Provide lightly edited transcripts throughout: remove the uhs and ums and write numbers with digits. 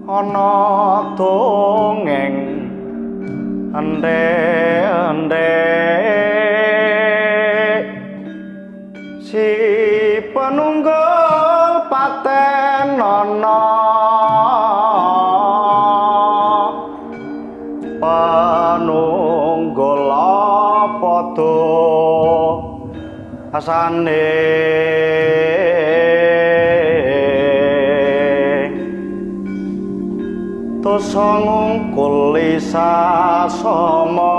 ana dongeng ende-ende si penunggal paten ana panunggul padha asane dosa ngungkul sasama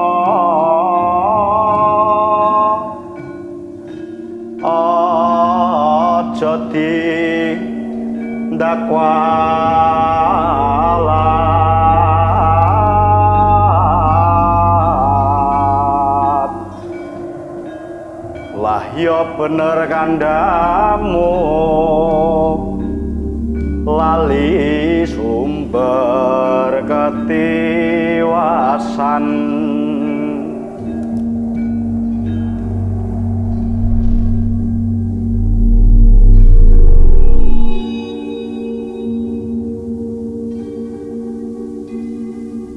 aja didakwalat lah ya bener kandamu lali sumber ketiwasan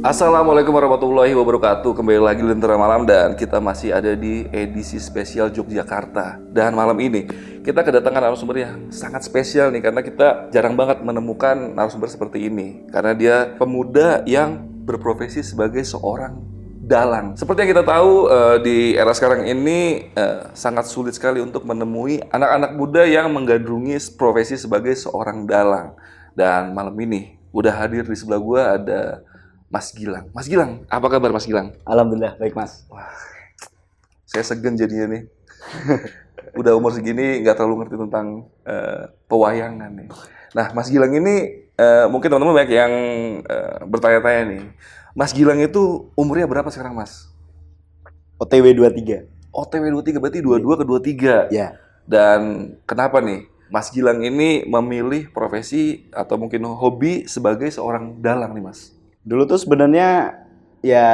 Assalamualaikum warahmatullahi wabarakatuh. Kembali lagi di Lentera Malam dan kita masih ada di edisi spesial Yogyakarta. Dan malam ini kita kedatangan narasumber yang sangat spesial nih karena kita jarang banget menemukan narasumber seperti ini. Karena dia pemuda yang berprofesi sebagai seorang dalang. Seperti yang kita tahu di era sekarang ini sangat sulit sekali untuk menemui anak-anak muda yang menggandrungi profesi sebagai seorang dalang. Dan malam ini udah hadir di sebelah gua ada Mas Gilang. Mas Gilang, apa kabar Mas Gilang? Alhamdulillah, baik Mas. Wah, saya segan jadinya nih. Udah umur segini nggak terlalu ngerti tentang pewayangan nih. Nah, Mas Gilang ini mungkin teman-teman banyak yang bertanya-tanya nih. Mas Gilang itu umurnya berapa sekarang, Mas? OTW 23. OTW 23, berarti 22 ke 23. Ya. Dan kenapa nih Mas Gilang ini memilih profesi atau mungkin hobi sebagai seorang dalang nih, Mas? Dulu tuh sebenarnya ya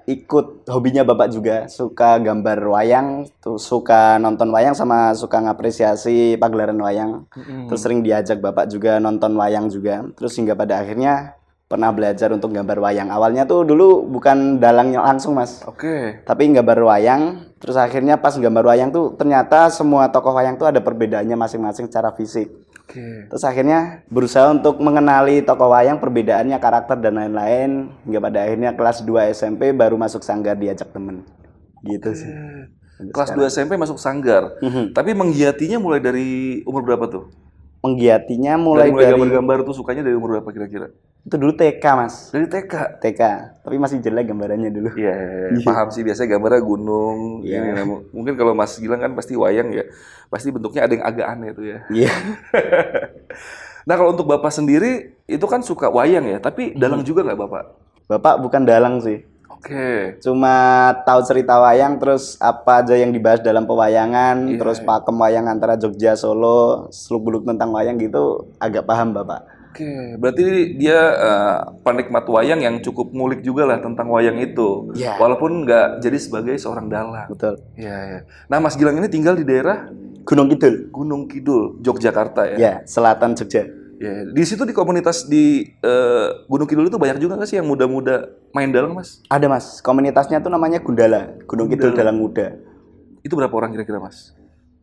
ikut hobinya Bapak juga, suka gambar wayang, tuh suka nonton wayang sama suka ngapresiasi pagelaran wayang. Terus sering diajak Bapak juga nonton wayang juga. Terus hingga pada akhirnya pernah belajar untuk gambar wayang. Awalnya tuh dulu bukan dalangnya langsung, Mas. Oke. Tapi gambar wayang, terus akhirnya pas gambar wayang tuh ternyata semua tokoh wayang tuh ada perbedaannya masing-masing secara fisik. Oke. Terus akhirnya berusaha untuk mengenali tokoh wayang, perbedaannya, karakter, dan lain-lain. Hingga pada akhirnya kelas 2 SMP baru masuk sanggar diajak temen. Gitu sih. Kelas 2 SMP masuk sanggar. Tapi menggiatinya mulai dari umur berapa tuh? Menggiatinya mulai dari gambar-gambar tuh sukanya dari umur berapa kira-kira? itu dulu TK, Mas. Dari TK. TK. Tapi masih jelek gambarannya dulu. Iya, paham sih, biasanya gambarnya gunung. Iya. Ini, mungkin kalau Mas Gilang kan pasti wayang ya. Pasti bentuknya ada yang agak aneh tuh ya. Iya. Nah, kalau untuk Bapak sendiri itu kan suka wayang ya, tapi dalang juga nggak Bapak? Bapak bukan dalang sih. Oke. Cuma tahu cerita wayang, terus apa aja yang dibahas dalam pewayangan, terus pakem wayang antara Jogja, Solo, seluk-beluk tentang wayang gitu, agak paham Bapak. Oke, berarti dia penikmat wayang yang cukup ngulik juga lah tentang wayang itu. Iya. Walaupun nggak jadi sebagai seorang dalang. Betul. Iya, iya. Nah, Mas Gilang ini tinggal di daerah Gunung Kidul. Gunung Kidul, Yogyakarta ya? Ya, selatan Jogja. Ya, di situ di komunitas di Gunung Kidul itu banyak juga nggak sih yang muda-muda main dalang, Mas? Ada, Mas. Komunitasnya tuh namanya Gundala, Gunung Kidul Dalang Muda. Itu berapa orang kira-kira, Mas?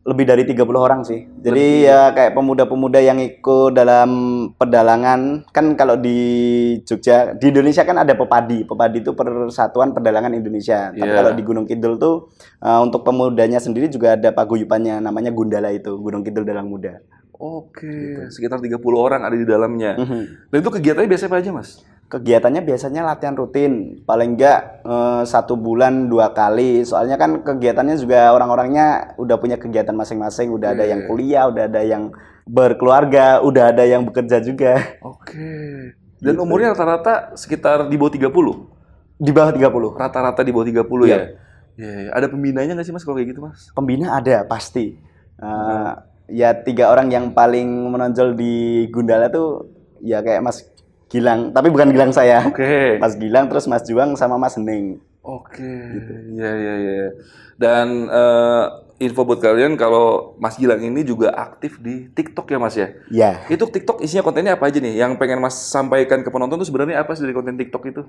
Lebih dari 30 orang sih. Jadi ya kayak pemuda-pemuda yang ikut dalam pedalangan. Kan kalau di Jogja, di Indonesia kan ada Pepadi. Pepadi itu Persatuan Pedalangan Indonesia. Tapi kalau di Gunung Kidul tuh untuk pemudanya sendiri juga ada paguyubannya, namanya Gundala itu, Gunung Kidul Dalang Muda. Oke, sekitar 30 orang ada di dalamnya. Dan itu kegiatannya biasanya apa aja, Mas? Kegiatannya biasanya latihan rutin, paling enggak 1 bulan 2 kali. Soalnya kan kegiatannya juga orang-orangnya udah punya kegiatan masing-masing. Udah ada yang kuliah, udah ada yang berkeluarga, udah ada yang bekerja juga. Oke. Dan umurnya rata-rata sekitar di bawah 30? Di bawah 30. Rata-rata di bawah 30 ya? Iya. Ada pembinanya nggak sih, Mas, kalau kayak gitu, Mas? Pembina ada, pasti. Ya 3 orang yang paling menonjol di Gundala tuh ya kayak Mas Gilang, tapi bukan Gilang saya. Oke. Mas Gilang, terus Mas Juang sama Mas Hening. Oke. Iya, iya, iya. Dan info buat kalian kalau Mas Gilang ini juga aktif di TikTok ya Mas ya? Ya, Itu TikTok isinya kontennya apa aja nih? Yang pengen Mas sampaikan ke penonton tuh sebenarnya apa sih dari konten TikTok itu?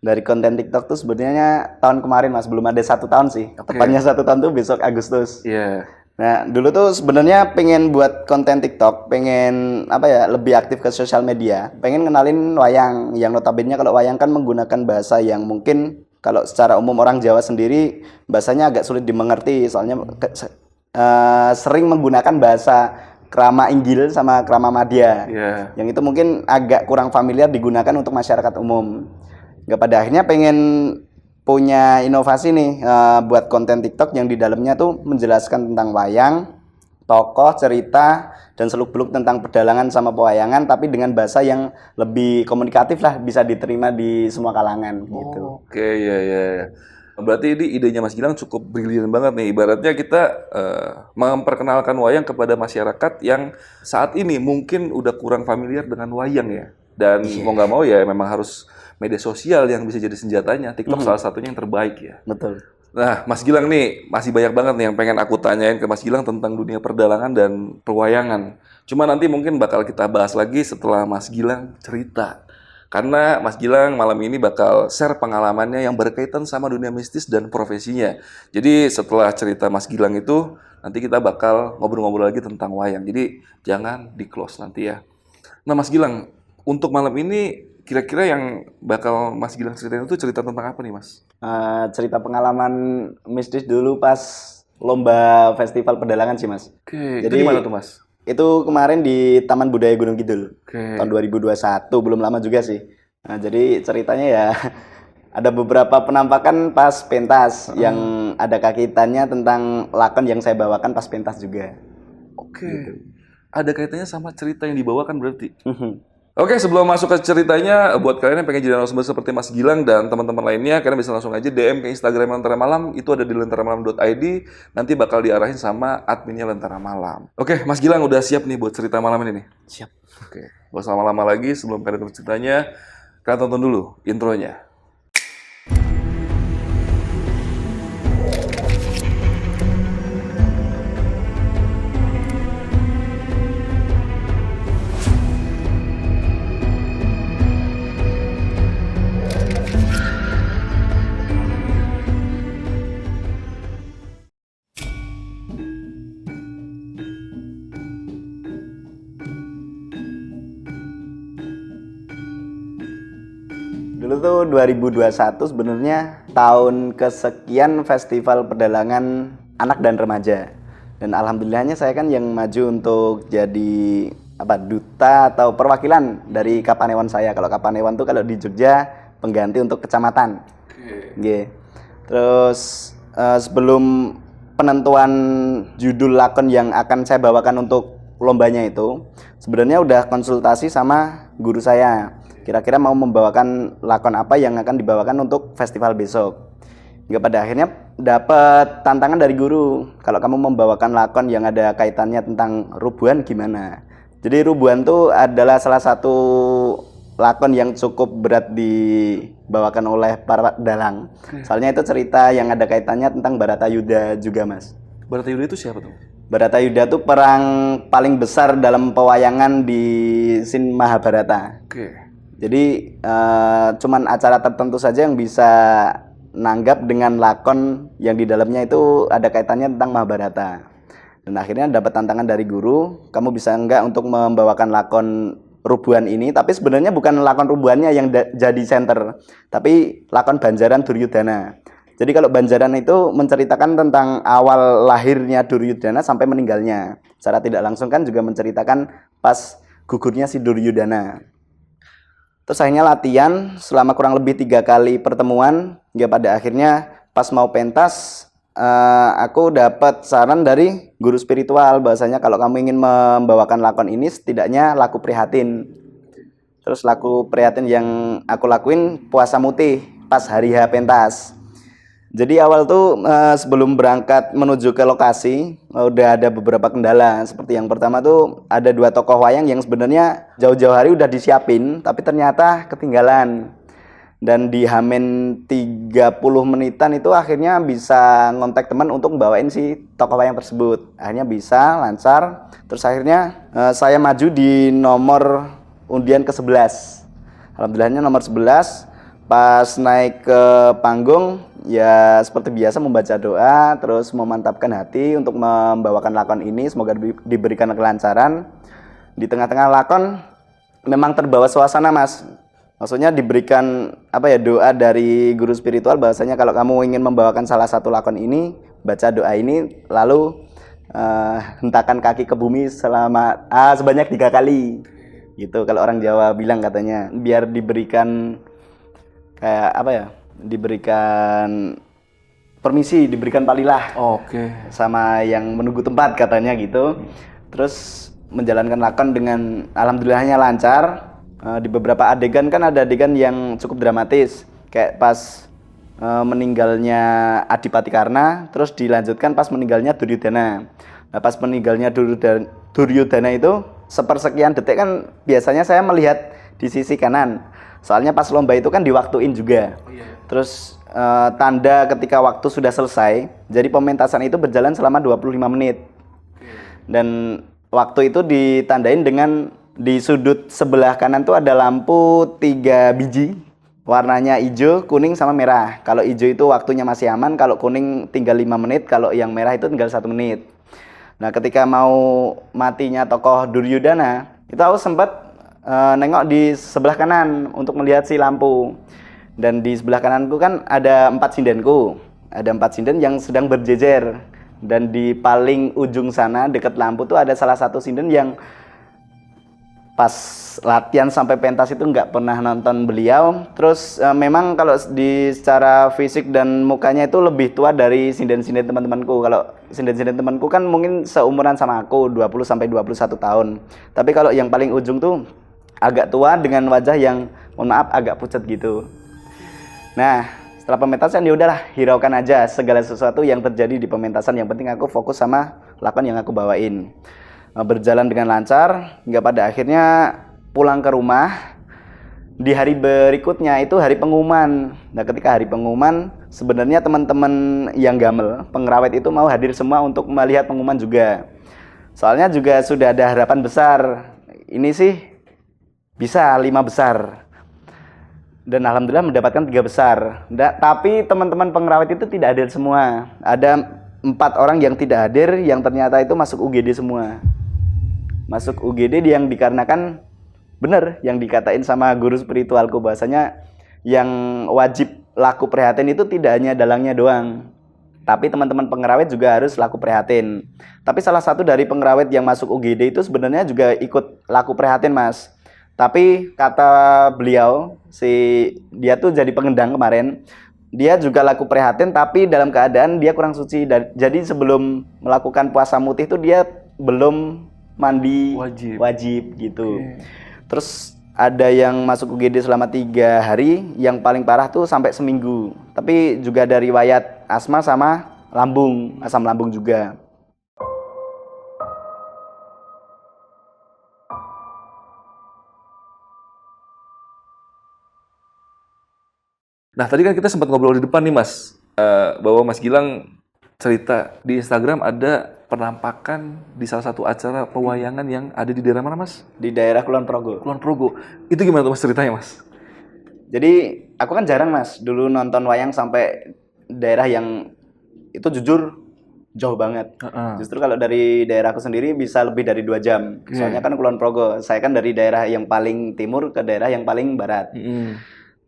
dari konten TikTok tuh sebenarnya tahun kemarin Mas, belum ada 1 tahun sih. Oke. Tepatnya 1 tahun tuh besok Agustus. Iya. Nah, dulu tuh sebenarnya pengen buat konten TikTok, pengen apa ya, lebih aktif ke sosial media, pengen kenalin wayang, yang notabene kalau wayang kan menggunakan bahasa yang mungkin kalau secara umum orang Jawa sendiri bahasanya agak sulit dimengerti, soalnya sering menggunakan bahasa Krama Inggil sama Krama Madya. Iya. Yang itu mungkin agak kurang familiar digunakan untuk masyarakat umum. Nggak, pada akhirnya pengen punya inovasi nih, buat konten TikTok yang di dalamnya tuh menjelaskan tentang wayang, tokoh, cerita, dan seluk-beluk tentang pedalangan sama pewayangan, tapi dengan bahasa yang lebih komunikatif lah, bisa diterima di semua kalangan gitu. Oke, ya, ya. Berarti ini idenya Mas Gilang cukup brilian banget nih. Ibaratnya kita memperkenalkan wayang kepada masyarakat yang saat ini mungkin udah kurang familiar dengan wayang ya. Dan mau nggak mau ya memang harus media sosial yang bisa jadi senjatanya. TikTok salah satunya yang terbaik ya. Betul. Nah, Mas Gilang nih, masih banyak banget nih yang pengen aku tanyain ke Mas Gilang tentang dunia perdalangan dan perwayangan. Cuma nanti mungkin bakal kita bahas lagi setelah Mas Gilang cerita. Karena Mas Gilang malam ini bakal share pengalamannya yang berkaitan sama dunia mistis dan profesinya. Jadi setelah cerita Mas Gilang itu, nanti kita bakal ngobrol-ngobrol lagi tentang wayang. Jadi jangan di-close nanti ya. Nah, Mas Gilang, untuk malam ini kira-kira yang bakal Mas Gilang ceritain itu cerita tentang apa nih, Mas? Cerita pengalaman mistis dulu pas lomba festival pedalangan sih Mas. Oke, itu Jadi di mana tuh, Mas? itu kemarin di Taman Budaya Gunung Kidul. Oke. Tahun 2021, belum lama juga sih. Nah, jadi ceritanya ya ada beberapa penampakan pas pentas yang ada kaitannya tentang lakon yang saya bawakan pas pentas juga. Oke. Ada kaitannya sama cerita yang dibawakan berarti? Oke, sebelum masuk ke ceritanya, buat kalian yang pengen jadi narasumber seperti Mas Gilang dan teman-teman lainnya, kalian bisa langsung aja DM ke Instagram Lentera Malam, itu ada di lenteramalam.id, nanti bakal diarahin sama adminnya Lentera Malam. Oke, Mas Gilang udah siap nih buat cerita malam ini nih? Siap. Oke, gak usah lama-lama lagi, sebelum kalian dengar ceritanya, kalian tonton dulu intronya. Dulu tuh 2021 sebenarnya tahun kesekian festival pedalangan anak dan remaja. Dan alhamdulillahnya saya kan yang maju untuk jadi duta atau perwakilan dari Kapanewon saya. Kalau Kapanewon tuh kalau di Jogja pengganti untuk kecamatan. Nggih. Terus sebelum penentuan judul lakon yang akan saya bawakan untuk lombanya itu, sebenarnya udah konsultasi sama guru saya. Kira-kira mau membawakan lakon apa yang akan dibawakan untuk festival besok. Nggak, pada akhirnya dapat tantangan dari guru. Kalau kamu membawakan lakon yang ada kaitannya tentang rubuhan gimana? Jadi rubuhan tuh adalah salah satu lakon yang cukup berat dibawakan oleh para dalang. Soalnya itu cerita yang ada kaitannya tentang Baratayuda juga, Mas. Baratayuda itu siapa tuh? Baratayuda tuh perang paling besar dalam pewayangan di scene Mahabharata. Oke. Jadi cuman acara tertentu saja yang bisa nanggap dengan lakon yang di dalamnya itu ada kaitannya tentang Mahabharata. Dan akhirnya dapat tantangan dari guru, kamu bisa enggak untuk membawakan lakon rubuhan ini, tapi sebenarnya bukan lakon rubuhannya yang jadi center, tapi lakon Banjaran Duryudana. Jadi kalau Banjaran itu menceritakan tentang awal lahirnya Duryudana sampai meninggalnya. Secara tidak langsung kan juga menceritakan pas gugurnya si Duryudana. Terus akhirnya latihan selama kurang lebih 3 kali pertemuan. Ya pada akhirnya pas mau pentas, aku dapat saran dari guru spiritual bahwasanya kalau kamu ingin membawakan lakon ini setidaknya laku prihatin. Terus laku prihatin yang aku lakuin puasa mutih pas hari H pentas. Jadi awal tuh sebelum berangkat menuju ke lokasi udah ada beberapa kendala. Seperti yang pertama tuh ada 2 tokoh wayang yang sebenarnya jauh-jauh hari udah disiapin, tapi ternyata ketinggalan. Dan di Hamin 30 menitan itu akhirnya bisa ngontak teman untuk bawain si tokoh wayang tersebut. Akhirnya bisa lancar. Terus akhirnya saya maju di nomor undian ke-11. Alhamdulillahnya nomor 11. Pas naik ke panggung ya seperti biasa membaca doa, terus memantapkan hati untuk membawakan lakon ini, semoga diberikan kelancaran. Di tengah-tengah lakon memang terbawa suasana, Mas. Maksudnya diberikan doa dari guru spiritual bahwasanya kalau kamu ingin membawakan salah satu lakon ini, baca doa ini lalu hentakan kaki ke bumi sebanyak 3 kali. Gitu kalau orang Jawa bilang katanya, biar diberikan diberikan permisi, diberikan palilah. Oke. Sama yang menunggu tempat katanya gitu. Terus menjalankan lakon dengan alhamdulillahnya lancar. Di beberapa adegan kan ada adegan yang cukup dramatis, kayak pas meninggalnya Adipati Karna, terus dilanjutkan pas meninggalnya Duryudana. Nah, pas meninggalnya Duryudana itu sepersekian detik kan biasanya saya melihat di sisi kanan. Soalnya pas lomba itu kan diwaktuin juga. Terus tanda ketika waktu sudah selesai, jadi pementasan itu berjalan selama 25 menit. Dan waktu itu ditandain dengan di sudut sebelah kanan tuh ada lampu 3 biji. Warnanya hijau, kuning, sama merah. Kalau hijau itu waktunya masih aman, kalau kuning tinggal 5 menit, kalau yang merah itu tinggal 1 menit. Nah, ketika mau matinya tokoh Duryudana, itu aku sempat nengok di sebelah kanan untuk melihat si lampu. Dan di sebelah kananku kan ada 4 sindenku. Ada 4 sinden yang sedang berjejer. Dan di paling ujung sana dekat lampu tuh ada salah satu sinden yang pas latihan sampai pentas itu nggak pernah nonton beliau. Terus memang kalau di secara fisik dan mukanya itu lebih tua dari sinden-sinden teman-temanku. Kalau sinden-sinden temanku kan mungkin seumuran sama aku, 20 sampai 21 tahun. Tapi kalau yang paling ujung tuh agak tua dengan wajah yang mohon maaf agak pucat gitu. Nah, setelah pementasan ya udahlah, hiraukan aja segala sesuatu yang terjadi di pementasan. Yang penting aku fokus sama lakon yang aku bawain. Berjalan dengan lancar hingga pada akhirnya pulang ke rumah. Di hari berikutnya itu hari pengumuman. Nah, ketika hari pengumuman sebenarnya teman-teman yang gamel pengrawit itu mau hadir semua untuk melihat pengumuman juga. Soalnya juga sudah ada harapan besar. Ini sih bisa 5 besar. Dan alhamdulillah mendapatkan 3 besar. Tapi teman-teman pengrawit itu tidak hadir semua. Ada 4 orang yang tidak hadir yang ternyata itu masuk UGD semua. Masuk UGD yang dikarenakan benar yang dikatain sama guru spiritualku bahwasanya yang wajib laku prihatin itu tidak hanya dalangnya doang, tapi teman-teman pengrawit juga harus laku prihatin. Tapi salah satu dari pengrawit yang masuk UGD itu sebenarnya juga ikut laku prihatin, Mas. Tapi kata beliau, dia tuh jadi pengendang kemarin, dia juga laku prihatin tapi dalam keadaan dia kurang suci. Jadi sebelum melakukan puasa mutih itu dia belum mandi wajib gitu. Terus ada yang masuk UGD selama 3 hari, yang paling parah tuh sampai seminggu. Tapi juga ada riwayat asma sama asam lambung juga. Nah, tadi kan kita sempat ngobrol di depan nih, Mas, bahwa Mas Gilang cerita di Instagram ada penampakan di salah satu acara pewayangan yang ada di daerah mana, Mas? Di daerah Kulon Progo. Kulon Progo. Itu gimana tuh, Mas, ceritanya, Mas? Jadi aku kan jarang, Mas, dulu nonton wayang sampai daerah yang itu jujur jauh banget. Justru kalau dari daerahku sendiri bisa lebih dari 2 jam. Soalnya kan Kulon Progo. Saya kan dari daerah yang paling timur ke daerah yang paling barat.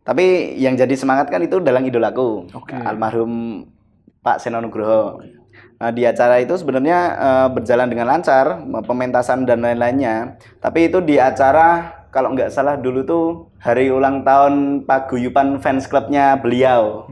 Tapi yang jadi semangat kan itu dalang idolaku, almarhum Pak Seno Nugroho. Nah, di acara itu sebenarnya berjalan dengan lancar, pementasan dan lain-lainnya. Tapi itu di acara, kalau nggak salah dulu tuh hari ulang tahun paguyuban fans clubnya beliau.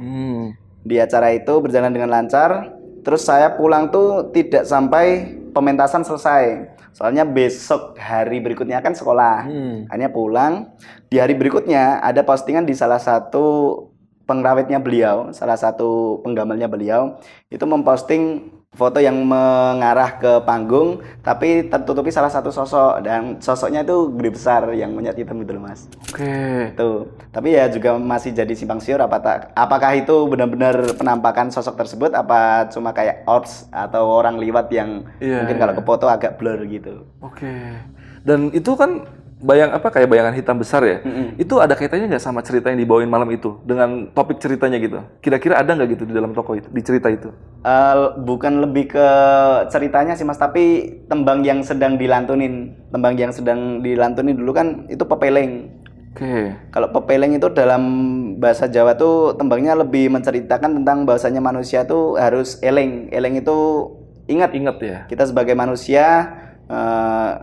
Di acara itu berjalan dengan lancar. Terus saya pulang tuh tidak sampai pementasan selesai. Soalnya besok hari berikutnya kan sekolah. Hanya pulang. Di hari berikutnya ada postingan di salah satu pengrawitnya beliau, salah satu penggamalnya beliau, itu memposting foto yang mengarah ke panggung tapi tertutupi salah satu sosok, dan sosoknya itu gede besar yang monyet hitam gitu loh Mas. Oke. Tuh. Tapi ya juga masih jadi simpang siur apakah itu benar-benar penampakan sosok tersebut, apa cuma kayak odds atau orang liwat yang Iya, mungkin kalau iya. ke foto agak blur gitu. Oke. Dan itu kan kayak bayangan hitam besar ya. Itu ada kaitannya nggak sama cerita yang dibawain malam itu dengan topik ceritanya gitu? Kira-kira ada nggak gitu di dalam toko itu, di cerita itu? Bukan lebih ke ceritanya sih Mas, tapi tembang yang sedang dilantunin. Tembang yang sedang dilantunin dulu kan itu pepeleng. Oke. Kalau pepeleng itu dalam bahasa Jawa tuh tembangnya lebih menceritakan tentang bahwasanya manusia tuh harus eleng. Eleng itu ingat Ingat ya. kita sebagai manusia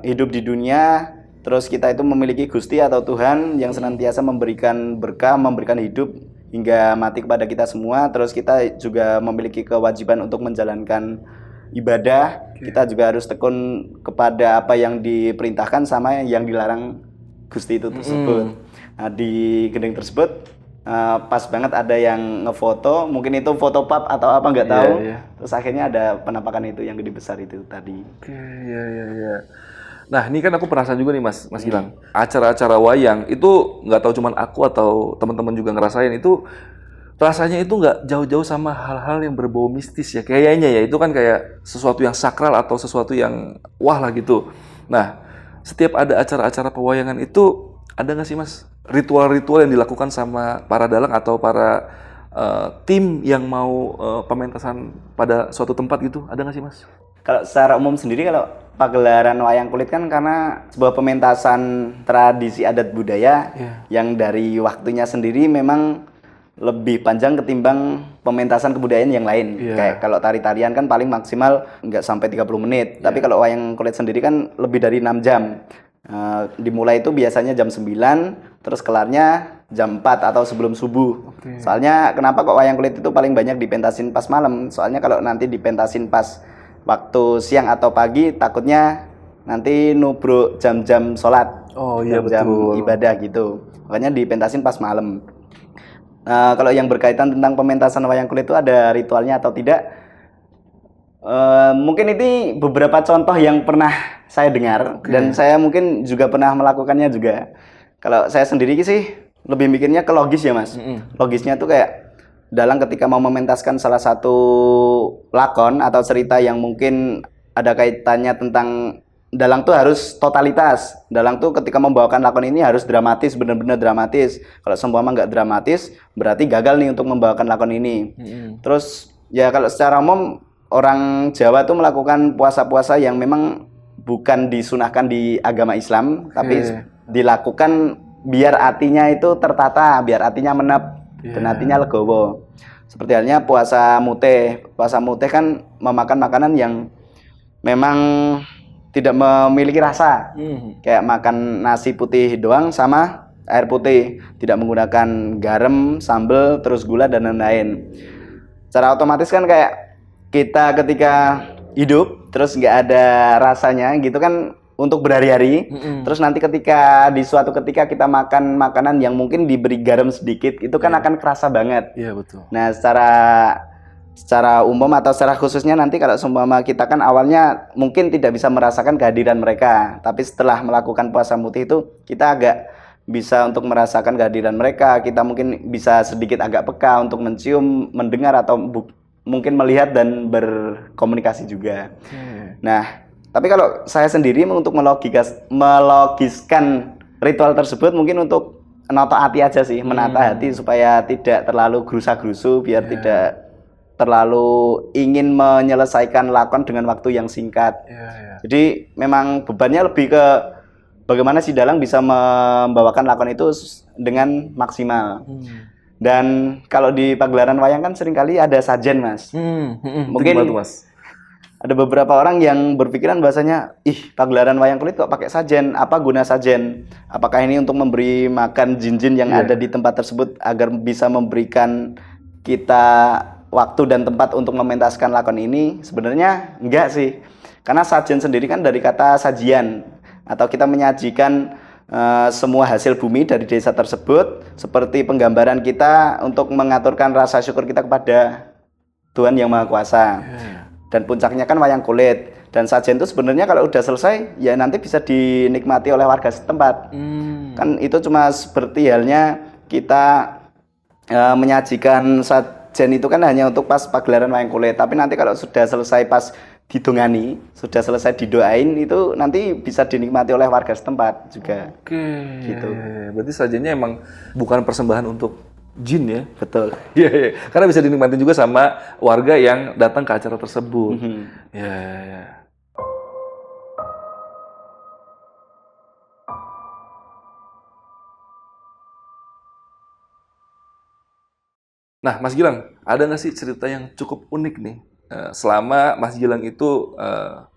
hidup di dunia, terus kita itu memiliki Gusti atau Tuhan yang senantiasa memberikan berkah, memberikan hidup hingga mati kepada kita semua. Terus kita juga memiliki kewajiban untuk menjalankan ibadah. Kita juga harus tekun kepada apa yang diperintahkan sama yang dilarang Gusti itu tersebut. Nah, di gending tersebut pas banget ada yang ngefoto, mungkin itu foto pub atau apa nggak tahu. Iya. Terus akhirnya ada penampakan itu yang gede besar itu tadi. Oke, iya. Nah, ini kan aku penasaran juga nih Mas Gilang. Acara-acara wayang itu nggak tahu cuman aku atau teman-teman juga ngerasain itu rasanya itu nggak jauh-jauh sama hal-hal yang berbau mistis ya. Kayaknya ya itu kan kayak sesuatu yang sakral atau sesuatu yang wah lah gitu. Nah, setiap ada acara-acara pewayangan itu ada nggak sih Mas ritual-ritual yang dilakukan sama para dalang atau para tim yang mau pementasan pada suatu tempat gitu? Ada nggak sih Mas? Kalau secara umum sendiri, kalau pagelaran wayang kulit kan karena sebuah pementasan tradisi adat budaya yang dari waktunya sendiri memang lebih panjang ketimbang pementasan kebudayaan yang lain. Kayak kalau tari-tarian kan paling maksimal nggak sampai 30 menit. Tapi kalau wayang kulit sendiri kan lebih dari 6 jam. Dimulai itu biasanya jam 9, terus kelarnya jam 4 atau sebelum subuh. Soalnya kenapa kok wayang kulit itu paling banyak dipentasin pas malam? Soalnya kalau nanti dipentasin pas waktu siang atau pagi takutnya nanti nubruk jam-jam sholat, jam-jam ibadah gitu. Makanya dipentasin pas malam. Kalau yang berkaitan tentang pementasan wayang kulit itu ada ritualnya atau tidak? Mungkin ini beberapa contoh yang pernah saya dengar dan saya mungkin juga pernah melakukannya juga. Kalau saya sendiri sih lebih mikirnya ke logis ya Mas. Logisnya tuh kayak dalang ketika mau mementaskan salah satu lakon atau cerita yang mungkin ada kaitannya tentang dalang tuh harus totalitas. Dalang tuh ketika membawakan lakon ini harus dramatis, benar-benar dramatis. Kalau seumpama nggak dramatis, berarti gagal nih untuk membawakan lakon ini. Terus ya kalau secara umum orang Jawa tuh melakukan puasa-puasa yang memang bukan disunahkan di agama Islam, tapi dilakukan biar hatinya itu tertata, biar hatinya menep dan hatinya legowo. Seperti halnya puasa muteh. Puasa muteh kan memakan makanan yang memang tidak memiliki rasa. Kayak makan nasi putih doang sama air putih, tidak menggunakan garam, sambal, terus gula dan lain-lain. Secara otomatis kan kayak kita ketika hidup terus nggak ada rasanya gitu kan untuk berhari-hari. Terus nanti ketika di suatu ketika kita makan makanan yang mungkin diberi garam sedikit, itu kan akan kerasa banget. Iya, betul. Nah, secara umum atau secara khususnya nanti kalau seumpama kita kan awalnya mungkin tidak bisa merasakan kehadiran mereka, tapi setelah melakukan puasa mutih itu kita agak bisa untuk merasakan kehadiran mereka. Kita mungkin bisa sedikit agak peka untuk mencium, mendengar atau mungkin melihat dan berkomunikasi juga. Nah, tapi kalau saya sendiri untuk melogiskan ritual tersebut mungkin untuk menata hati aja sih, menata hati supaya tidak terlalu gerusa-gerusu, biar tidak terlalu ingin menyelesaikan lakon dengan waktu yang singkat. Jadi memang bebannya lebih ke bagaimana si dalang bisa membawakan lakon itu dengan maksimal. Dan kalau di pagelaran wayang kan seringkali ada sajen Mas. Mungkin Gimana tuh, Mas? ada beberapa orang yang berpikiran bahasanya, pagelaran wayang kulit kok pakai sajen? Apa guna sajen? Apakah ini untuk memberi makan jin-jin yang ada di tempat tersebut agar bisa memberikan kita waktu dan tempat untuk mementaskan lakon ini? Sebenarnya enggak sih. Karena sajen sendiri kan dari kata sajian, atau kita menyajikan semua hasil bumi dari desa tersebut seperti penggambaran kita untuk mengaturkan rasa syukur kita kepada Tuhan Yang Maha Kuasa. dan puncaknya kan wayang kulit. Dan sajen itu sebenarnya kalau udah selesai ya nanti bisa dinikmati oleh warga setempat. Kan itu cuma seperti halnya kita menyajikan sajen itu kan hanya untuk pas pagelaran wayang kulit. Tapi nanti kalau sudah selesai pas didongani, sudah selesai didoain itu nanti bisa dinikmati oleh warga setempat juga. Oke. Gitu. Ya. Berarti sajennya emang bukan persembahan untuk jin ya? Betul. Iya, iya. Karena bisa dinikmatin juga sama warga yang datang ke acara tersebut. Ya, ya, ya. Nah, Mas Gilang, ada nggak sih cerita yang cukup unik nih selama Mas Gilang itu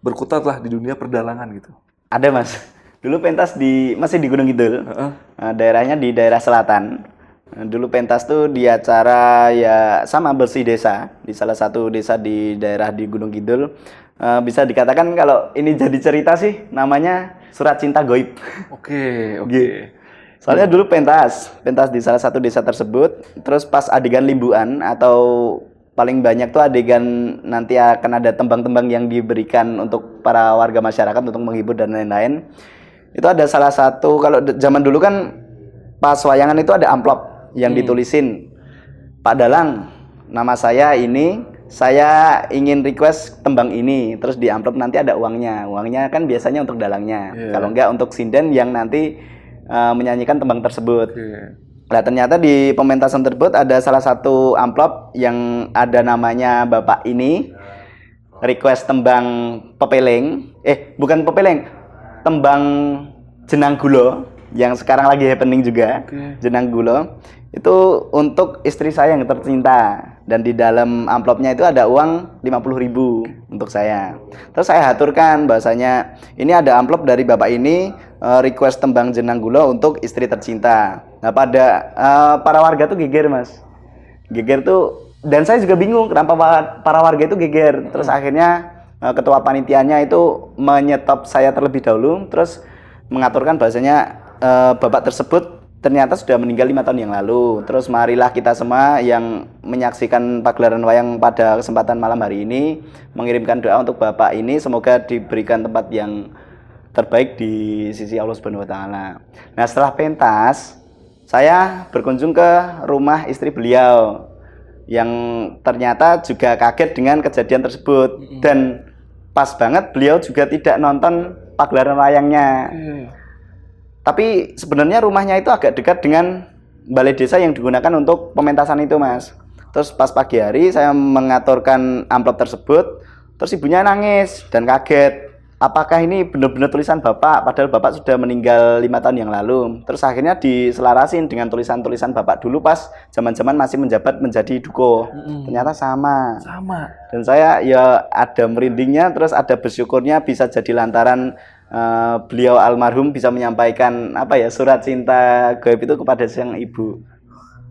berkutatlah di dunia perdalangan gitu? Ada Mas. Dulu pentas masih di Gunung Kidul. Heeh. Daerahnya di daerah selatan. Dulu pentas tuh di acara ya sama bersih desa di salah satu desa di daerah di Gunung Kidul. Bisa dikatakan kalau ini jadi cerita sih namanya Surat Cinta Goib. Oke, oke. Soalnya dulu pentas di salah satu desa tersebut. Terus pas adegan limbuan atau paling banyak tuh adegan nanti akan ada tembang-tembang yang diberikan untuk para warga masyarakat untuk menghibur dan lain-lain. Itu ada salah satu, kalau zaman dulu kan pas wayangan itu ada amplop yang ditulisin, Pak Dalang, nama saya ini, saya ingin request tembang ini. Terus di amplop nanti ada uangnya. Uangnya kan biasanya untuk dalangnya. Kalau enggak untuk sinden yang nanti menyanyikan tembang tersebut. Nah ternyata di pementasan tersebut ada salah satu amplop yang ada namanya Bapak ini request tembang pepeleng, bukan pepeleng, tembang Jenang Gulo yang sekarang lagi happening juga. Jenang Gulo itu untuk istri saya yang tercinta, dan di dalam amplopnya itu ada uang 50.000 untuk saya. Terus saya aturkan bahasanya ini ada amplop dari Bapak ini request tembang Jenang Gulo untuk istri tercinta. Nah pada para warga tuh geger Mas, geger tuh, dan saya juga bingung kenapa para warga itu geger. Terus akhirnya ketua panitianya itu menyetop saya terlebih dahulu, terus mengaturkan bahasanya bapak tersebut ternyata sudah meninggal 5 tahun yang lalu. Terus marilah kita semua yang menyaksikan pagelaran wayang pada kesempatan malam hari ini mengirimkan doa untuk bapak ini, semoga diberikan tempat yang terbaik di sisi Allah Subhanahu wa taala. Nah, setelah pentas, saya berkunjung ke rumah istri beliau yang ternyata juga kaget dengan kejadian tersebut. Dan pas banget beliau juga tidak nonton pagelaran wayangnya. Tapi sebenarnya rumahnya itu agak dekat dengan balai desa yang digunakan untuk pementasan itu Mas. Terus pas pagi hari saya mengaturkan amplop tersebut, terus ibunya nangis dan kaget. Apakah ini benar-benar tulisan Bapak? Padahal Bapak sudah meninggal 5 tahun yang lalu. Terus akhirnya diselarasin dengan tulisan-tulisan Bapak dulu pas zaman-zaman masih menjabat menjadi duko. Ternyata sama. Sama. Dan saya ya ada merindingnya, terus ada bersyukurnya bisa jadi lantaran beliau almarhum bisa menyampaikan surat cinta gaib itu kepada sang ibu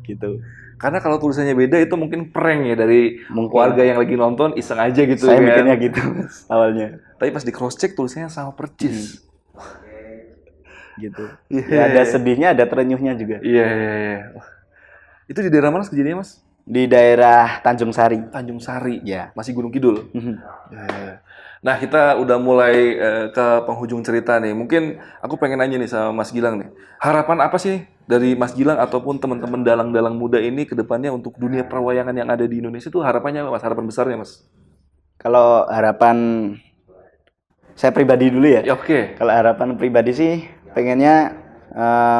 gitu. Karena kalau tulisannya beda itu mungkin prank ya dari warga yang lagi nonton, iseng aja gitu. Saya kan. mikirnya gitu awalnya. Tapi pas di cross check tulisannya sama percis. Gitu. Ya, ada sedihnya, ada terenyuhnya juga. Iya. Itu di daerah mana kejadiannya Mas? Di daerah Tanjung Sari. Tanjung Sari. Ya. Masih Gunung Kidul. Ya. Nah, kita udah mulai ke penghujung cerita nih. Mungkin aku pengen nanya nih sama Mas Gilang nih. Harapan apa sih dari Mas Gilang ataupun teman-teman dalang-dalang muda ini ke depannya untuk dunia perwayangan yang ada di Indonesia itu harapannya apa, Mas? Harapan besarnya, Mas? Kalau harapan saya pribadi dulu ya. Oke. Kalau harapan pribadi sih pengennya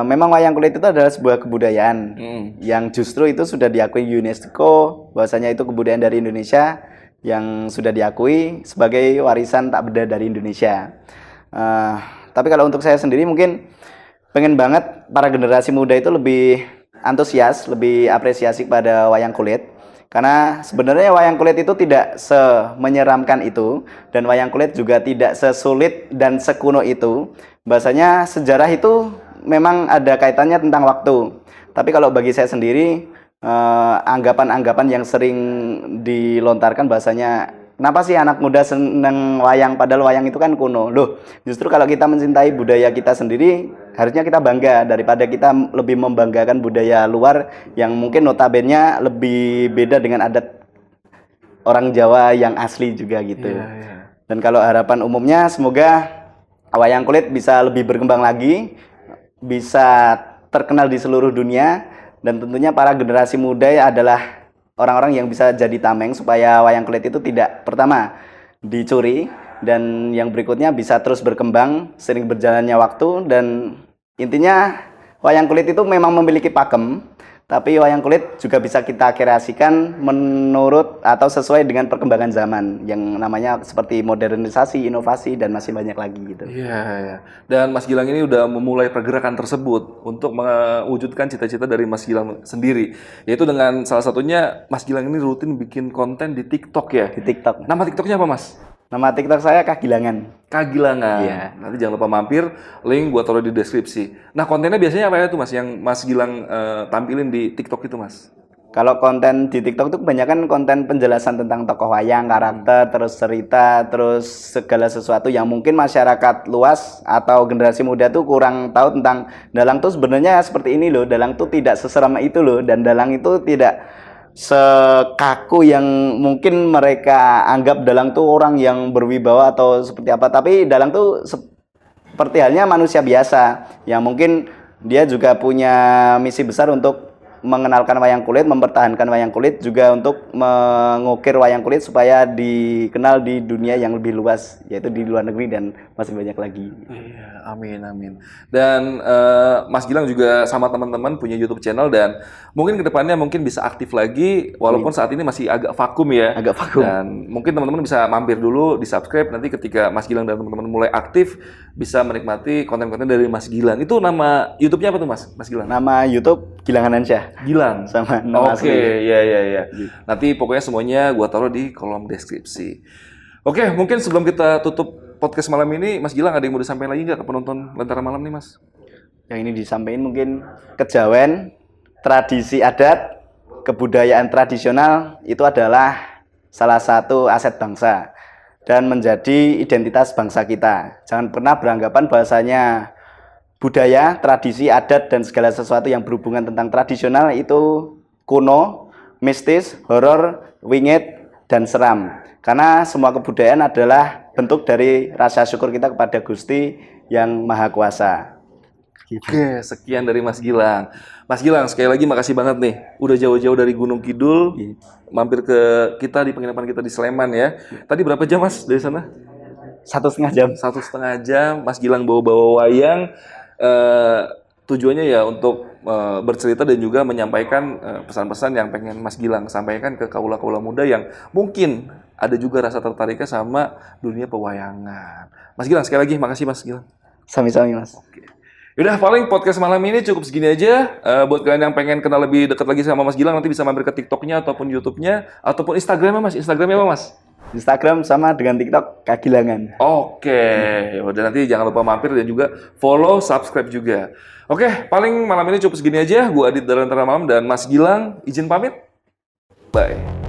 memang wayang kulit itu adalah sebuah kebudayaan yang justru itu sudah diakui UNESCO, bahwasanya itu kebudayaan dari Indonesia yang sudah diakui sebagai warisan tak benda dari Indonesia. Tapi kalau untuk saya sendiri mungkin pengen banget para generasi muda itu lebih antusias, lebih apresiasi pada wayang kulit. Karena sebenarnya wayang kulit itu tidak semenyeramkan itu, dan wayang kulit juga tidak sesulit dan sekuno itu. Bahasanya sejarah itu memang ada kaitannya tentang waktu. Tapi kalau bagi saya sendiri, anggapan-anggapan yang sering dilontarkan bahasanya, kenapa sih anak muda seneng wayang padahal wayang itu kan kuno. Loh, justru kalau kita mencintai budaya kita sendiri, harusnya kita bangga daripada kita lebih membanggakan budaya luar yang mungkin notabene lebih beda dengan adat orang Jawa yang asli juga gitu. Iya, iya. Dan kalau harapan umumnya semoga wayang kulit bisa lebih berkembang lagi, bisa terkenal di seluruh dunia, dan tentunya para generasi muda adalah orang-orang yang bisa jadi tameng supaya wayang kulit itu tidak pertama dicuri, dan yang berikutnya bisa terus berkembang sering berjalannya waktu. Dan intinya wayang kulit itu memang memiliki pakem, tapi wayang kulit juga bisa kita kreasikan menurut atau sesuai dengan perkembangan zaman yang namanya seperti modernisasi, inovasi, dan masih banyak lagi gitu. Iya, iya. Dan Mas Gilang ini udah memulai pergerakan tersebut untuk mewujudkan cita-cita dari Mas Gilang sendiri, yaitu dengan salah satunya Mas Gilang ini rutin bikin konten di TikTok ya. Di TikTok. Nama TikToknya apa, Mas? Nama TikTok saya Kagilangan. Kagilangan. Iya. Nanti jangan lupa mampir, link gua taruh di deskripsi. Nah, kontennya biasanya apa ya tuh, Mas, yang Mas Gilang tampilin di TikTok itu, Mas? Kalau konten di TikTok itu kebanyakan konten penjelasan tentang tokoh wayang, karakter, terus cerita, terus segala sesuatu yang mungkin masyarakat luas atau generasi muda tuh kurang tahu tentang dalang tuh sebenarnya seperti ini loh. Dalang tuh tidak seseram itu loh, dan dalang itu tidak sekaku yang mungkin mereka anggap. Dalang tuh orang yang berwibawa atau seperti apa, tapi dalang tuh seperti halnya manusia biasa yang mungkin dia juga punya misi besar untuk mengenalkan wayang kulit, mempertahankan wayang kulit, juga untuk mengukir wayang kulit supaya dikenal di dunia yang lebih luas, yaitu di luar negeri dan masih banyak lagi. Iya, amin, amin. Dan Mas Gilang juga sama teman-teman punya YouTube channel, dan mungkin kedepannya mungkin bisa aktif lagi, walaupun saat ini masih agak vakum ya. Agak vakum. Dan mungkin teman-teman bisa mampir dulu, di subscribe, nanti ketika Mas Gilang dan teman-teman mulai aktif, bisa menikmati konten-konten dari Mas Gilang. Itu nama YouTube-nya apa tuh, Mas Gilang? Nama YouTube Gilang Hanansyah. Gilang. Sama nama Oke, asli. ya. Nanti pokoknya semuanya gua taruh di kolom deskripsi. Oke, mungkin sebelum kita tutup podcast malam ini, Mas Gilang ada yang mau disampaikan lagi nggak ke penonton Lentera Malam nih, Mas? Yang ini disampaikan mungkin kejawen, tradisi adat, kebudayaan tradisional itu adalah salah satu aset bangsa dan menjadi identitas bangsa kita. Jangan pernah beranggapan bahwasanya budaya, tradisi, adat, dan segala sesuatu yang berhubungan tentang tradisional itu kuno, mistis, horor, wingit, dan seram. Karena semua kebudayaan adalah bentuk dari rasa syukur kita kepada Gusti yang Maha Kuasa. Oke, sekian dari Mas Gilang. Mas Gilang, sekali lagi makasih banget nih. Udah jauh-jauh dari Gunung Kidul, mampir ke kita di penginapan kita di Sleman ya. Tadi berapa jam, Mas, dari sana? 1,5 jam. 1,5 jam. Mas Gilang bawa-bawa wayang. Tujuannya ya untuk bercerita dan juga menyampaikan pesan-pesan yang pengen Mas Gilang sampaikan ke kaula-kaula muda yang mungkin ada juga rasa tertariknya sama dunia pewayangan. Mas Gilang, sekali lagi makasih Mas Gilang. Sami-sami, Mas. Oke. Yaudah, paling podcast malam ini cukup segini aja. Buat kalian yang pengen kenal lebih dekat lagi sama Mas Gilang, nanti bisa mampir ke TikTok-nya ataupun YouTube-nya ataupun Instagram-nya, Mas. Instagram-nya apa, Mas? Instagram sama dengan TikTok Kagilangan. Oke, udah nanti jangan lupa mampir dan juga follow, subscribe juga. Oke, paling malam ini cukup segini aja. Gua Adit dari Lentera Malam dan Mas Gilang izin pamit. Bye.